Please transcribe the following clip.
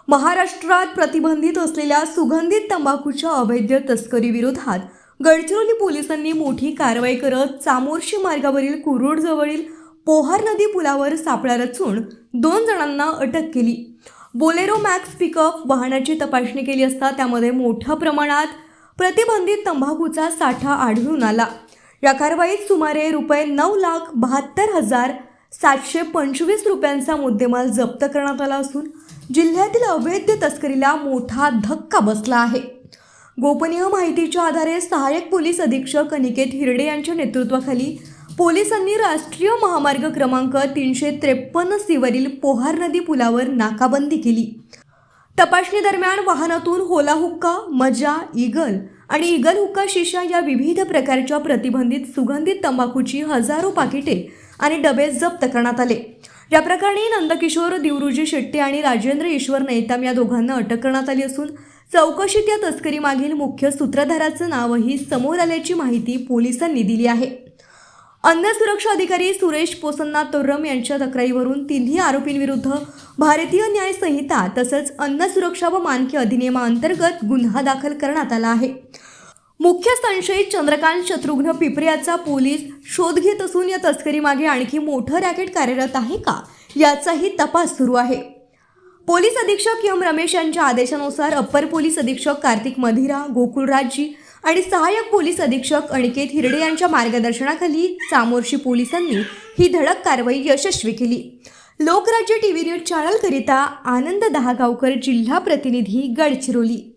महाराष्ट्रात प्रतिबंधित असलेल्या सुगंधित तंबाखूच्या अवैध तस्करीविरोधात गडचिरोली पोलिसांनी मोठी कारवाई करत चामोर्शी मार्गावरील कुरुडजवळील पोहार नदी पुलावर सापळा रचून 2 जणांना अटक केली। बोलेरो मॅक्स पिकअप वाहनाची तपासणी केली असता त्यामध्ये मोठ्या प्रमाणात प्रतिबंधित तंबाखूचा साठा आढळून आला। या कारवाईत सुमारे ₹9,72,725 रुपयांचा मुद्देमाल जप्त करण्यात आला असून जिल्ह्यातील अवैध तस्करीला मोठा धक्का बसला आहे। गोपनीय माहितीच्या आधारे सहाय्यक पोलीस अधीक्षक अनिकेत हिरडे यांच्या नेतृत्वाखाली पोलिसांनी राष्ट्रीय महामार्ग क्रमांक 353 वरील पोहार नदी पुलावर नाकाबंदी केली। तपासणी दरम्यान वाहनातून होला हुक्का, मजा, ईगल आणि ईगल हुक्का शिशा या विविध प्रकारच्या प्रतिबंधित सुगंधित तंबाखूची हजारो पाकिटे आणि डबे जप्त करण्यात आले। या प्रकरणी नंदकिशोर दिवरुजी शेट्टी आणि राजेंद्र ईश्वर नैताम या दोघांना अटक करण्यात आली असून चौकशीत या तस्करीमागील मुख्य सूत्रधाराचं नावही समोर आल्याची माहिती पोलिसांनी दिली आहे। अन्न सुरक्षा अधिकारी सुरेश पोसन्ना तोर्रम यांच्या तक्रारीवरून तिन्ही आरोपींविरुद्ध भारतीय न्याय संहिता तसंच अन्न सुरक्षा व मानके अधिनियमाअंतर्गत गुन्हा दाखल करण्यात आला आहे। मुख्य संशयित चंद्रकांत शत्रुघ्न पिपरे याचा पोलीस शोध घेत असून या तस्करीमागे आणखी मोठं रॅकेट कार्यरत आहे का याचाही तपास सुरू आहे। पोलीस अधीक्षक एम रमेश यांच्या आदेशानुसार अप्पर पोलीस अधीक्षक कार्तिक मधिरा, गोकुळ राजी आणि सहाय्यक पोलीस अधीक्षक अनिकेत हिरडे यांच्या मार्गदर्शनाखाली चामोर्शी पोलिसांनी ही धडक कारवाई यशस्वी केली। लोकराज्य टीव्ही न्यूज चॅनलकरिता आनंद दहागावकर, जिल्हा प्रतिनिधी, गडचिरोली।